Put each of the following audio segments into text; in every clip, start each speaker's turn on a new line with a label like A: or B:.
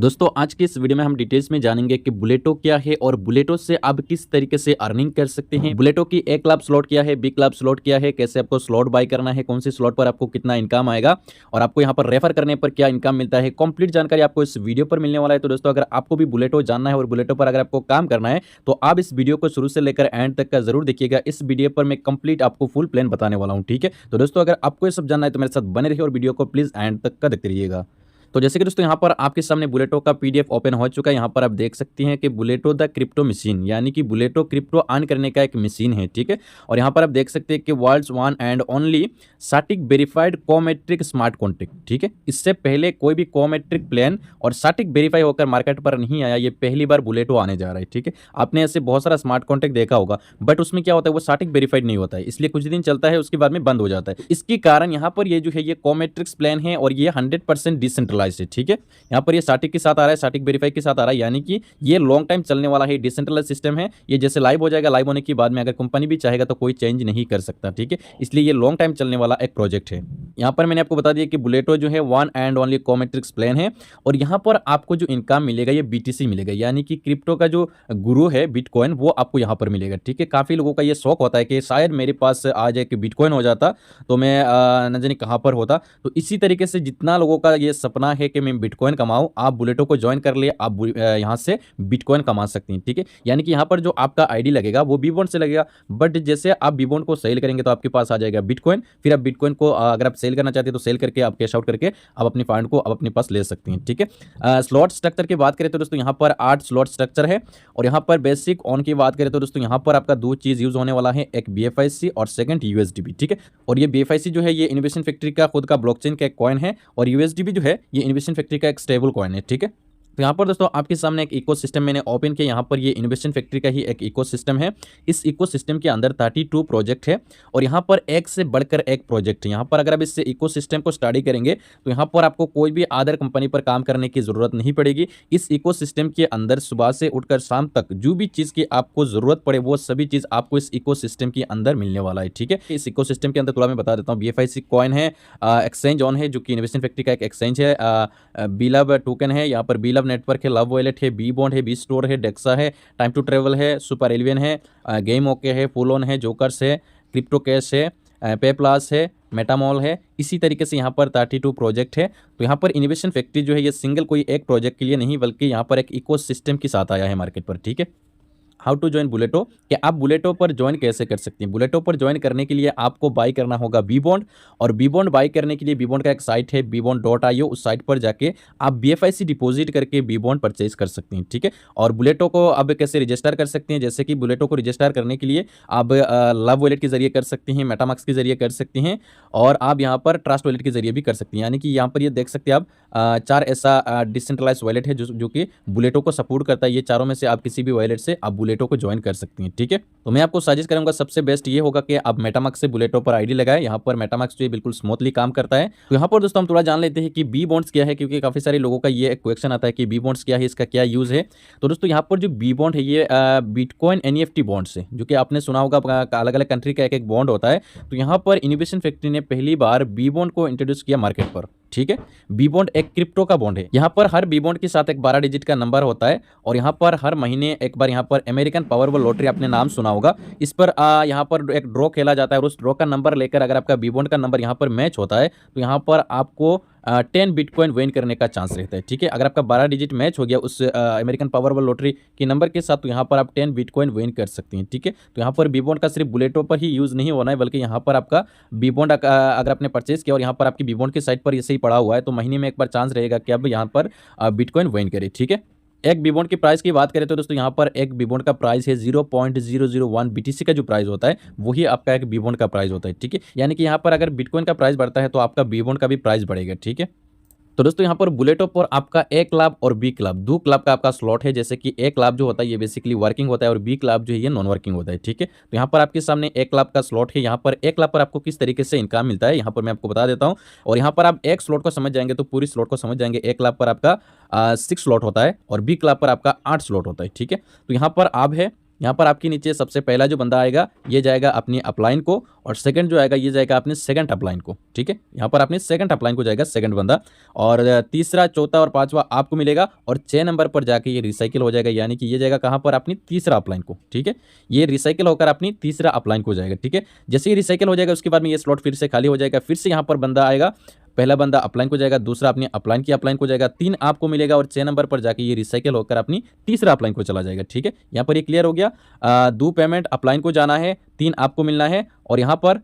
A: दोस्तों आज की इस वीडियो में हम डिटेल्स में जानेंगे कि बुलेटो क्या है और बुलेटो से आप किस तरीके से अर्निंग कर सकते हैं। बुलेटो की ए क्लब स्लॉट क्या है, बी क्लब स्लॉट क्या है, कैसे आपको स्लॉट बाय करना है, कौन सी स्लॉट पर आपको कितना इनकम आएगा और आपको यहाँ पर रेफर करने पर क्या इनकम मिलता है। कंप्लीट जानकारी आपको इस वीडियो पर मिलने वाला है। तो दोस्तों अगर आपको भी बुलेटो जानना है और बुलेटो पर अगर आपको काम करना है तो आप इस वीडियो को शुरू से लेकर एंड तक का जरूर देखिएगा। इस वीडियो पर मैं कंप्लीट आपको फुल प्लान बताने वाला हूँ। ठीक है, तो दोस्तों अगर आपको ये सब जानना है तो मेरे साथ बने रहिए और वीडियो को प्लीज एंड तक का देखते रहिएगा। तो जैसे कि दोस्तों यहाँ पर आपके सामने बुलेटो का पीडीएफ ओपन हो चुका है। यहाँ पर आप देख सकते हैं कि बुलेटो द क्रिप्टो मशीन यानी कि बुलेटो क्रिप्टो अर्न करने का एक मशीन है। ठीक है, और यहाँ पर आप देख सकते हैं कि world's one and only static verified कोमेट्रिक स्मार्ट कॉन्ट्रैक्ट। ठीक है, इससे पहले कोई भी कोमेट्रिक प्लान और स्टैटिक वेरीफाई होकर मार्केट पर नहीं आया। ये पहली बार बुलेटो आने जा रहा है। ठीक है, आपने ऐसे बहुत सारा स्मार्ट कॉन्ट्रैक्ट देखा होगा बट उसमें क्या होता है, वो स्टैटिक वेरीफाइड नहीं होता है, इसलिए कुछ दिन चलता है, उसके बाद में बंद हो जाता है। इसके कारण यहाँ पर ये जो है ये कोमेट्रिक्स प्लान है और ये 100% डिसेंट्रलाइज्ड है। ठीक है, यहाँ पर ये स्टैटिक के साथ आ रहा है, स्टैटिक वेरीफाई के साथ आ रहा है, यानी कि ये लॉन्ग टाइम चलने वाला है, डिसेंट्रलाइज सिस्टम है। ये जैसे लाइव हो जाएगा, लाइव होने के बाद में अगर कंपनी भी चाहेगा तो कोई चेंज नहीं कर सकता। ठीक है, इसलिए ये लॉन्ग टाइम चलने वाला एक प्रोजेक्ट है। यहाँ पर मैंने आपको बता दिया कि बुलेटो जो है वन एंड ओनली कोमेट्रिक्स प्लान है और यहाँ पर आपको जो इनकम मिलेगा ये बीटीसी मिलेगा, यानी कि क्रिप्टो का जो गुरु है बिटकॉइन वो आपको यहाँ पर मिलेगा। ठीक है, काफी लोगों का ये शौक होता है कि शायद मेरे पास आ जाए कि बिटकॉइन हो जाता तो मैं न जाने कहाँ पर होता। तो इसी तरीके से जितना लोगों का ये सपना है कि मैं बिटकॉइन कमाऊं, आप बुलेटो को ज्वाइन कर लिए, आप यहाँ से बिटकॉइन कमा सकते हैं। ठीक है, यानी कि यहाँ पर जो आपका आईडी लगेगा वो बीबॉन्ड से लगेगा, बट जैसे आप बीबॉन्ड को सेल करेंगे तो आपके पास आ जाएगा बिटकॉइन। फिर आप बिटकॉइन को अगर आप सेल करना चाहते हैं तो सेल करके आप कैश आउट करके आप अपनी फंड को आप अपने पास ले सकते हैं। ठीक है, स्लॉट स्ट्रक्चर की बात करें तो दोस्तों यहाँ पर 8 स्लॉट स्ट्रक्चर है और यहाँ पर बेसिक ऑन की बात करें तो दोस्तों यहाँ पर आपका दो चीज यूज होने वाला है, एक BFIC और सेकंड USDB। ठीक है, और ये BFIC जो है ये इनोवेशन फैक्ट्री का खुद का ब्लॉकचेन का एक कॉइन है और USDB जो है ये इनोवेशन फैक्ट्री का एक स्टेबल कॉइन है। ठीक है, तो यहाँ पर दोस्तों आपके सामने एक इकोसिस्टम मैंने ओपन किया। यहाँ पर ये इनोवेशन फैक्ट्री का ही एक इकोसिस्टम है। इस इकोसिस्टम के अंदर 32 प्रोजेक्ट है और यहाँ पर एक से बढ़कर एक प्रोजेक्ट है। यहाँ पर अगर आप इस इकोसिस्टम को स्टडी करेंगे तो यहाँ पर आपको कोई भी अदर कंपनी पर काम करने की जरूरत नहीं पड़ेगी। इस इकोसिस्टम के अंदर सुबह से उठकर शाम तक जो भी चीज़ की आपको जरूरत पड़े वो सभी चीज़ आपको इस इकोसिस्टम के अंदर मिलने वाला है। ठीक है, इस इकोसिस्टम के अंदर थोड़ा मैं बता देता हूँ। BFIC कॉइन है, एक्सचेंज ऑन है जो कि इनोवेशन फैक्ट्री का एक एक्सचेंज है, बीलव टोकन है, यहाँ पर बीलव नेटवर्क है, लव वॉलेट है, बी बॉन्ड है, बी स्टोर है, डेक्सा है, टाइम टू ट्रेवल है, सुपर एलियन है, गेम ओके है, फुल ऑन है, जोकर्स है, क्रिप्टो कैश है, पे प्लस है, मेटामॉल है। इसी तरीके से यहाँ पर 32 प्रोजेक्ट है। तो यहाँ पर इनोवेशन फैक्ट्री जो है ये सिंगल कोई एक प्रोजेक्ट के लिए नहीं बल्कि यहाँ पर एक इकोसिस्टम के साथ आया है मार्केट पर। ठीक है, हाउ टू ज्वाइन बुलेटो, कि आप बुलेटो पर ज्वाइन कैसे कर सकते हैं। बुलेटो पर ज्वाइन करने के लिए आपको बाय करना होगा बी बॉन्ड और बी बॉन्ड बाय करने के लिए बी बॉन्ड का एक साइट है bibond.io, उस साइट पर जाके आप BFIC डिपॉजिट करके बी बॉन्ड परचेज कर सकते हैं। ठीक है, और बुलेटो को अब कैसे रजिस्टर कर सकते हैं, जैसे कि बुलेटो को रजिस्टर करने के लिए आप लव वॉलेट के जरिए कर सकते हैं, मेटामाक्स के जरिए कर सकते हैं और आप यहाँ पर ट्रस्ट वॉलेट के जरिए भी कर सकते हैं। यानी कि यहाँ पर ये देख सकते हैं आप 4 ऐसा डिसेंट्रलाइज वॉलेट है जो कि बुलेटो को सपोर्ट करता है। ये चारों में से आप किसी भी वॉलेट से आप बुलेटो को ज्वाइन कर सकती हैं। ठीक है, तो मैं आपको सजेस्ट करूंगा सबसे बेस्ट ये होगा कि आप मेटामाक्स से बुलेटो पर आईडी लगाएं। यहाँ पर मेटामाक्स जो है बिल्कुल स्मूथली काम करता है। तो यहाँ पर दोस्तों हम थोड़ा जान लेते हैं कि बी बॉन्ड्स क्या है, क्योंकि काफी सारे लोगों का ये क्वेश्चन आता है कि बी बॉन्ड्स क्या है, इसका क्या यूज है। तो दोस्तों यहाँ पर जो बी बॉन्ड है ये बिटकॉइन NFT बॉन्ड्स है, जो कि आपने सुना होगा अलग अलग कंट्री का एक बॉन्ड होता है। तो यहाँ पर इनोवेशन फैक्ट्री ने पहली बार बी बॉन्ड को इंट्रोड्यूस किया मार्केट पर। ठीक है, बी बॉन्ड एक क्रिप्टो का बॉन्ड है। यहाँ पर हर बी बॉन्ड के साथ एक 12 डिजिट का नंबर होता है और यहाँ पर हर महीने एक बार यहाँ पर अमेरिकन पावरबल लॉटरी आपने नाम सुना होगा, इस पर यहाँ पर एक ड्रॉ खेला जाता है और उस ड्रॉ का नंबर लेकर अगर आपका बी बॉन्ड का नंबर यहाँ पर मैच होता है तो यहाँ पर आपको 10 बिटकॉइन विन करने का चांस रहता है। ठीक है, अगर आपका 12 डिजिट मैच हो गया उस अमेरिकन पावरबल लॉटरी के नंबर के साथ तो यहाँ पर आप 10 बिटकॉइन विन कर सकते हैं। ठीक है, तो यहाँ पर बी बॉन्ड का सिर्फ बुलेटो पर ही यूज़ नहीं होना है बल्कि यहाँ पर आपका बी बॉन्ड अगर आपने परचेज किया और यहाँ पर आपकी बी बॉन्ड की साइट पर ऐसे ही पड़ा हुआ है तो महीने में एक बार चांस रहेगा कि अब यहाँ पर बिटकॉइन विन करें। ठीक है, एक बीबॉन्ड की प्राइस की बात करें तो दोस्तों यहाँ पर एक बीबॉन्ड का प्राइस है 0.001 BTC का जो प्राइस होता है वही आपका एक बीबॉन्ड का प्राइस होता है। ठीक है, यानी कि यहाँ पर अगर बिटकॉइन का प्राइस बढ़ता है तो आपका बीबॉन्ड का भी प्राइस बढ़ेगा। ठीक है, तो दोस्तों यहाँ पर बुलेटो पर आपका ए क्लब और बी क्लब दो क्लब का आपका स्लॉट है। जैसे कि ए क्लब जो होता है ये बेसिकली वर्किंग होता है और बी क्लब जो है ये नॉन वर्किंग होता है। ठीक है, तो यहाँ पर आपके सामने ए क्लब का स्लॉट है। यहाँ पर ए क्लब पर आपको किस तरीके से इनकम मिलता है यहाँ पर मैं आपको बता देता हूँ और यहाँ पर आप एक स्लॉट को समझ जाएंगे तो पूरी स्लॉट को समझ जाएंगे। ए क्लब पर आपका 6 स्लॉट होता है और बी क्लब पर आपका 8 स्लॉट होता है। ठीक है, तो यहाँ पर आप है यहाँ पर आपके नीचे सबसे पहला जो बंदा आएगा ये जाएगा अपनी अपलाइन को, और सेकंड जो आएगा ये जाएगा अपने सेकंड अपलाइन को। ठीक है, यहाँ पर अपने सेकंड अपलाइन को जाएगा सेकंड बंदा, और तीसरा, चौथा और पांचवा आपको मिलेगा, और 6 नंबर पर जाके ये रिसाइकिल हो जाएगा, यानी कि ये जाएगा कहाँ पर, अपनी तीसरा अपलाइन को। ठीक है, ये रिसाइकिल होकर अपनी तीसरा अपलाइन को जाएगा। ठीक है, जैसे ही रिसाइकिल हो जाएगा उसके बाद में ये स्लॉट फिर से खाली हो जाएगा, फिर से यहाँ पर बंदा आएगा, पहला बंदा अपलाइन को जाएगा, दूसरा अपनी अपलाइन की अपलाइन को जाएगा, 3 आपको मिलेगा, और 6 नंबर पर जाके ये रिसाइकिल होकर अपनी तीसरा अपलाइन को चला जाएगा। ठीक है, यहाँ पर ये क्लियर हो गया। दो पेमेंट अपलाइन को जाना है, 3 आपको मिलना है, और यहाँ पर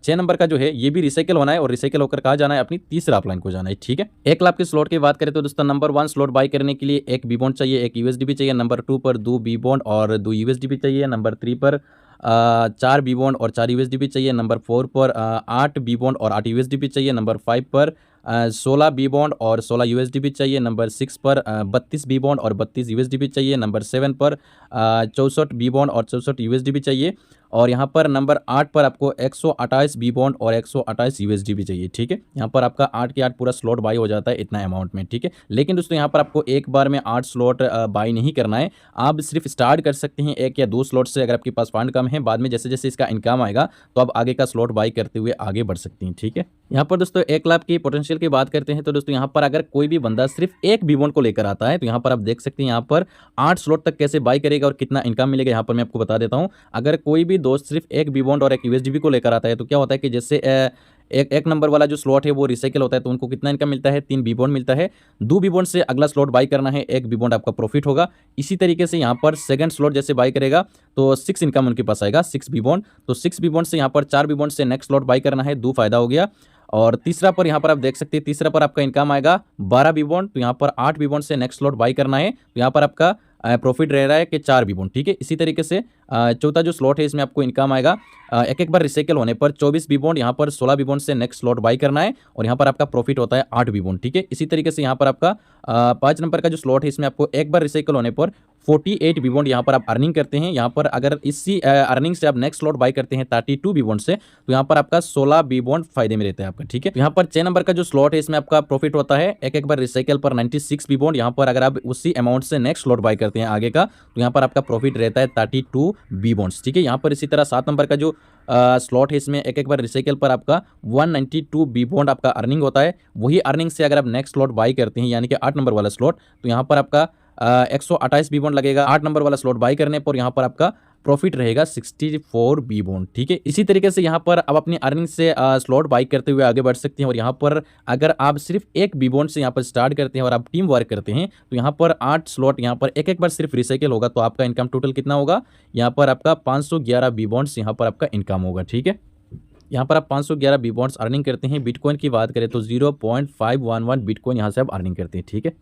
A: 6 नंबर का जो है ये भी रिसाइकिल होना है, और रिसाइकिल होकर कहाँ जाना है, अपनी तीसरा अपलाइन को जाना है। ठीक है, 1 लाख के स्लॉट की बात करें तो दोस्तों नंबर 1 स्लॉट बाई करने के लिए 1 बी बॉन्ड चाहिए, 1 यूएसडीबी चाहिए। नंबर 2 पर 2 बी बॉन्ड और 2 यूएसडीबी चाहिए। नंबर 3 पर 4 बी बॉन्ड और 4 यूएसडीबी चाहिए। नंबर 4 पर 8 बी बॉन्ड और 8 यूएसडीबी चाहिए। नंबर 5 पर 16 बी बॉन्ड और 16 यूएसडीबी चाहिए। नंबर 6 पर 32 बी बॉन्ड और 32 यूएसडीबी चाहिए। नंबर 7 पर 64 बी बॉन्ड और 64 यूएसडीबी चाहिए। और यहाँ पर नंबर 8 पर आपको 128 बी बॉन्ड और 128 यूएसडीबी चाहिए। ठीक है, यहाँ पर आपका 8 के 8 पूरा स्लॉट बाई हो जाता है इतना अमाउंट में। ठीक है, लेकिन दोस्तों यहाँ पर आपको एक बार में 8 स्लॉट बाई नहीं करना है, आप सिर्फ स्टार्ट कर सकते हैं 1 या 2 स्लॉट से, अगर आपके पास फंड कम है। बाद में जैसे जैसे इसका इनकम आएगा तो आप आगे का स्लॉट बाई करते हुए आगे बढ़ सकते हैं। ठीक है, यहाँ पर दोस्तों 1 लाख की पोटेंशियल की बात करते हैं तो दोस्तों यहाँ पर अगर कोई भी बंदा सिर्फ 1 बी बॉन्ड को लेकर आता है तो यहाँ पर आप देख सकते हैं यहाँ पर 8 स्लॉट तक कैसे बाई करेगा और कितना इनकम मिलेगा, यहाँ पर मैं आपको बता देता हूँ। अगर कोई भी दोस्त सिर्फ 1 बी बॉन्ड और 1 यूएसडीबी को लेकर आता है तो क्या होता है कि जैसे एक नंबर वाला जो स्लॉट है वो रिसाइकिल होता है तो उनको कितना इनकम मिलता है, 3 बी बॉन्ड मिलता है। 2 बी बॉन्ड से अगला स्लॉट बाई करना है, 1 बी बॉन्ड आपका प्रॉफिट होगा। इसी तरीके से यहाँ पर सेकंड स्लॉट जैसे बाई करेगा तो 6 इनकम उनके पास आएगा, 6 बी बॉन्ड। तो 6 बी बॉन्ड से यहाँ पर 4 बी बॉन्ड से नेक्स्ट स्लॉट बाई करना है, 2 फायदा हो गया। और तीसरा पर यहाँ पर आप देख सकते हैं, तीसरा पर आपका इनकम आएगा 12 बी बॉन्ड, तो यहाँ पर 8 बी बॉन्ड से नेक्स्ट स्लॉट बाई करना है, तो यहाँ पर आपका प्रॉफिट रह रहा है कि 4 बी बॉन्ड। ठीक है, इसी तरीके से चौथा जो स्लॉट है इसमें आपको इनकम आएगा एक एक बार रिसाइकिल होने पर 24 बी बॉन्ड, यहाँ पर 16 बी बॉन्ड से नेक्स्ट स्लॉट बाई करना है, और यहाँ पर आपका प्रॉफिट होता है 8 बी बॉन्ड। ठीक है, इसी तरीके से यहाँ पर आपका 5 नंबर का जो स्लॉट है इसमें आपको एक बार रिसाइकिल होने पर 48 बी बॉन्ड यहाँ पर आप अर्निंग करते हैं। यहाँ पर अगर इसी अर्निंग से आप नेक्स्ट स्लॉट बाई करते हैं 32 बी बॉन्ड से तो यहाँ पर आपका 16 बी बॉन्ड फायदे में रहता है आपका। ठीक है, यहाँ पर 6 नंबर का जो स्लॉट है इसमें आपका प्रॉफिट होता है एक एक बार रिसाइकिल पर 96 बी बॉन्ड। यहाँ पर अगर आप उसी अमाउंट से नेक्स्ट स्लॉट बाई करते हैं आगे का तो यहाँ पर आपका प्रॉफिट रहता है 32 बी बॉन्ड्स। ठीक है, यहाँ पर इसी तरह 7 नंबर का जो स्लॉट है इसमें एक एक बार रिसाइकिल पर आपका 192 बी बॉन्ड आपका अर्निंग होता है। वही अर्निंग से अगर आप नेक्स्ट स्लॉट बाई करते हैं यानी कि 8 नंबर वाला स्लॉट तो यहाँ पर आपका 128 बी बॉन्ड लगेगा 8 नंबर वाला स्लॉट बाई करने पर, यहाँ पर आपका प्रॉफिट रहेगा 64 बी बॉन्ड। ठीक है, इसी तरीके से यहाँ पर आप अपनी अर्निंग से स्लॉट बाई करते हुए आगे बढ़ सकते हैं। और यहाँ पर अगर आप सिर्फ 1 बी बॉन्ड से यहाँ पर स्टार्ट करते हैं और आप टीम वर्क करते हैं तो यहाँ पर 8 स्लॉट यहाँ पर एक एक बार सिर्फ रिसाइकिल होगा तो आपका इनकम टोटल कितना होगा, यहाँ पर आपका 511 बी बॉन्ड्स यहाँ पर आपका इनकम होगा। ठीक है, यहाँ पर आप 511 बी बॉन्ड्स अर्निंग करते हैं। बिटकॉइन की बात करें तो 0.511 बिटकॉइन यहाँ से आप अर्निंग करते हैं। ठीक है,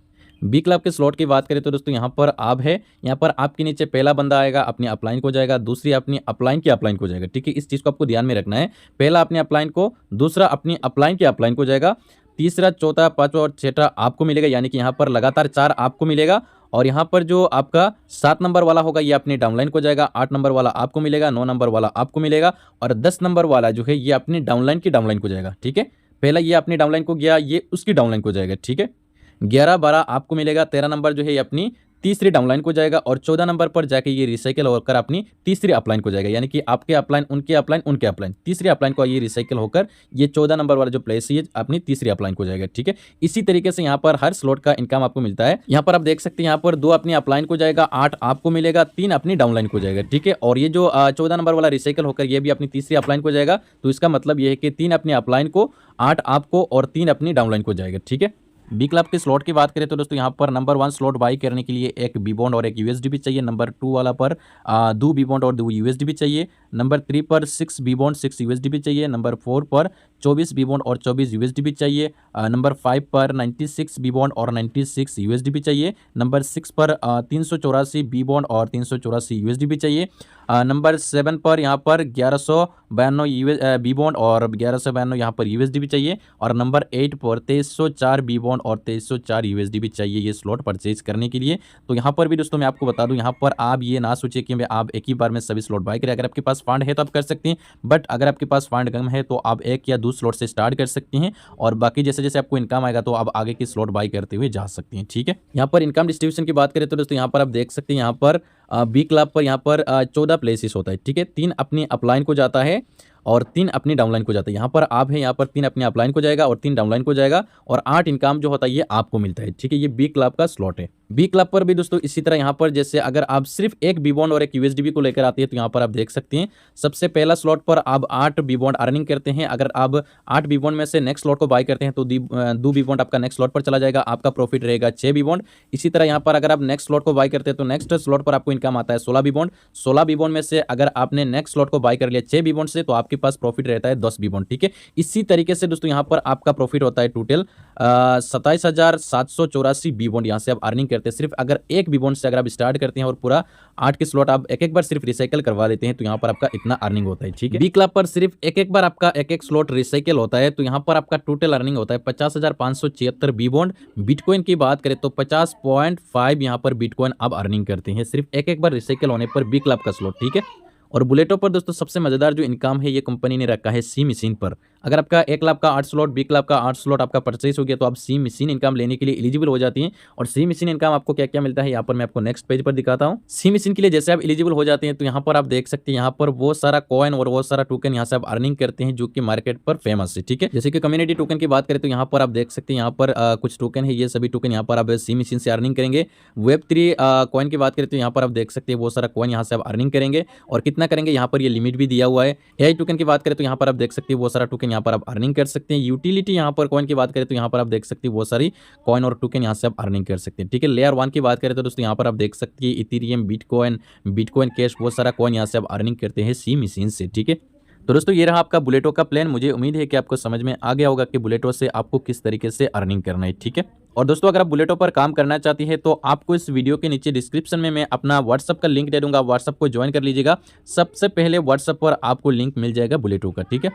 A: बी क्लब के स्लॉट की बात करें तो दोस्तों यहाँ पर आप है, यहाँ पर आपके नीचे पहला बंदा आएगा अपनी अपलाइन को जाएगा, दूसरी अपनी अपलाइन की अपलाइन को जाएगा। ठीक है, इस चीज़ को आपको ध्यान में रखना है, पहला अपनी अपलाइन को, दूसरा अपनी अपलाइन की अपलाइन को जाएगा, तीसरा, चौथा, पांचवा और छठा आपको मिलेगा, यानी कि यहाँ पर लगातार 4 आपको मिलेगा। और यहाँ पर जो आपका 7 नंबर वाला होगा ये अपनी डाउनलाइन को जाएगा, 8 नंबर वाला आपको मिलेगा, 9 नंबर वाला आपको मिलेगा, और 10 नंबर वाला जो है ये अपनी डाउनलाइन की डाउनलाइन को जाएगा। ठीक है, पहला ये अपनी डाउनलाइन को गया, ये उसकी डाउनलाइन को जाएगा। ठीक है, 11, 12 आपको मिलेगा, 13 नंबर जो है ये अपनी तीसरी डाउनलाइन को जाएगा, और 14 नंबर पर जाके ये रिसाइकिल होकर अपनी तीसरी अपलाइन को जाएगा, यानी कि आपके अपलाइन, उनके अपलाइन, उनके अपलाइन, तीसरी अपलाइन को ये रिसाइकिल होकर ये 14 नंबर वाला जो प्लेस है ये अपनी तीसरी अपलाइन को जाएगा। ठीक है, इसी तरीके से यहाँ पर हर स्लॉट का इनकम आपको मिलता है। यहाँ पर आप देख सकते हैं यहाँ पर 2 अपनी अपलाइन को जाएगा, 8 आपको मिलेगा, 3 अपनी डाउनलाइन को जाएगा। ठीक है, और ये जो 14 नंबर वाला रिसाइकिल होकर ये भी अपनी तीसरी अपलाइन को जाएगा, तो इसका मतलब ये है कि 3 अपनी अपलाइन को, 8 आपको और 3 अपनी डाउनलाइन को जाएगा। ठीक है, बी क्लब के स्लॉट की बात करें तो दोस्तों यहाँ पर नंबर 1 स्लॉट बाई करने के लिए 1 बी बॉन्ड और 1 यूएसडीबी चाहिए। नंबर 2 वाला पर 2 बी बॉन्ड और 2 यूएसडीबी चाहिए। नंबर 3 पर 6 बी बॉन्ड 6 यूएसडीबी चाहिए। नंबर 4 पर 24 बी बॉन्ड और 24 यूएसडीबी चाहिए। नंबर 5 पर 96 बी बॉन्ड और 96 यूएसडीबी चाहिए। नंबर 6 पर 384 बी बॉन्ड और 384 यूएसडीबी चाहिए। नंबर 7 पर यहाँ पर 1192 बी बॉन्ड और 1192 यहाँ पर यूएसडीबी चाहिए। और नंबर 8 पर 2304 बी बॉन्ड और 2304 यूएसडीबी चाहिए ये स्लॉट परचेज करने के लिए। तो यहाँ पर भी दोस्तों मैं आपको बता दूं, यहाँ पर आप ये ना सोचिए कि आप एक ही बार में सभी स्लॉट बाय करें। अगर आपके पास फंड है तो आप कर सकते हैं, बट अगर आपके पास फंड कम है तो आप 1 या 2 स्लॉट से स्टार्ट कर सकते हैं, और बाकी जैसे जैसे आपको इनकम आएगा तो आप आगे की स्लॉट बाय करते हुए जा सकते हैं। ठीक है, यहाँ पर इनकम डिस्ट्रीब्यूशन की बात करें तो दोस्तों यहाँ पर आप देख सकते हैं यहाँ पर बी क्लब पर यहाँ पर 14 प्लेसेस होता है, ठीक है। 3 अपनी अपलाइन को जाता है और 3 अपनी डाउनलाइन को जाता है। यहाँ पर आप है, यहाँ पर 3 अपनी अपलाइन को जाएगा और 3 डाउनलाइन को जाएगा और 8 इनकम जो होता है ये आपको मिलता है, ठीक है। ये बी क्लब का स्लॉट है। बी क्लब पर भी दोस्तों इसी तरह यहाँ पर जैसे अगर आप सिर्फ एक बी बॉन्ड और एक यूएसडीबी को लेकर आते हैं तो यहाँ पर आप देख सकते हैं सबसे पहला स्लॉट पर आप 8 बी बॉन्ड अर्निंग करते हैं। अगर आप 8 बी बॉन्ड में से नेक्स्ट स्लॉट को बाय करते हैं तो 2 बी बॉन्ड आपका नेक्स्ट स्लॉट पर चला जाएगा, आपका प्रॉफिट रहेगा 6 बी बॉन्ड। इसी तरह यहाँ पर अगर आप नेक्स्ट स्लॉट को बाय करते हैं तो नेक्स्ट स्लॉट पर आपको इनकम आता है 16 बी बॉन्ड। 16 बी बॉन्ड में से अगर आपने नेक्स्ट स्लॉट को बाय कर लिया 6 बी बॉन्ड से तो आपके पास प्रॉफिट रहता है 10 बी बॉन्ड, ठीक है। इसी तरीके से दोस्तों यहाँ पर आपका प्रॉफिट होता है टोटल 27,784 बी बॉन्ड यहाँ से आप अर्निंग करते हैं। सिर्फ अगर एक बी बॉन्ड से अगर आप स्टार्ट करते हैं और पूरा 8 के स्लॉट आप एक बार सिर्फ रिसाइकल करवा लेते हैं तो यहाँ पर आपका इतना अर्निंग होता है, ठीक है। बी क्लब पर सिर्फ एक बार आपका एक स्लॉट रिसाइकल होता है तो यहाँ पर आपका टोटल अर्निंग होता है 50,576 बी बॉन्ड। बिटकॉइन की बात करें तो 50.5 यहाँ पर बिटकॉइन आप अर्निंग करते हैं सिर्फ एक बार रिसाइकल होने पर बी क्लब का स्लॉट, ठीक है। और बुलेटो पर दोस्तों सबसे मजेदार जो इनकम है ये कंपनी ने रखा है सी मशीन पर। अगर आपका 1 लाख का 8 स्लॉट, बी क्लब का 8 स्लॉट आपका परचेज हो गया तो आप सी मशीन इनकम लेने के लिए एलिजिबल हो जाती हैं। और सी मशीन इनकम आपको क्या क्या मिलता है यहाँ पर मैं आपको नेक्स्ट पेज पर दिखाता हूँ। सी मशीन के लिए जैसे आप एलिजिबल हो जाते हैं तो यहाँ पर आप देख सकते हैं यहाँ पर वो सारा कॉइन और वो सारा टोकन यहाँ से आप अर्निंग करते हैं जो कि मार्केट पर फेमस है, ठीक है। जैसे कि कम्युनिटी टोकन की बात करें तो यहाँ पर आप देख सकते हैं यहाँ पर कुछ टोकन है, ये सभी टोकन यहाँ पर आप सी मशीन से अर्निंग करेंगे। वेब3 कॉइन की बात करें तो यहाँ पर आप देख सकते हैं वो सारा कॉइन यहाँ से आप अर्निंग करेंगे और कितना करेंगे यहाँ पर ये लिमिट भी दिया हुआ है। एआई टोकन की बात करें तो यहाँ पर आप देख सकते हैं वो सारा टोकन यहाँ पर आप अर्निंग कर सकते हैं। यूटिलिटी यहाँ पर कॉइन की बात करें तो यहाँ पर आप देख सकते हैं वो सारी कॉइन और टोकन यहाँ से आप अर्निंग कर सकते हैं, ठीक है। लेयर 1 की बात करें तो दोस्तों यहाँ पर आप देख सकते हैं इथेरियम, बिटकॉइन कैश, वो सारा कॉइन यहाँ से आप अर्निंग करते हैं सी मशीन से, ठीक है। तो दोस्तों ये रहा आपका बुलेटो का प्लान। मुझे उम्मीद है कि आपको समझ में आ गया होगा कि बुलेटो से आपको किस तरीके से अर्निंग करना है, ठीक है। और दोस्तों अगर आप बुलेटो पर काम करना चाहती है तो आपको इस वीडियो के नीचे डिस्क्रिप्शन में मैं अपना व्हाट्सअप का लिंक दे दूंगा, व्हाट्सअप को ज्वाइन कर लीजिएगा। सबसे पहले व्हाट्सअप पर आपको लिंक मिल जाएगा बुलेटो का, ठीक है।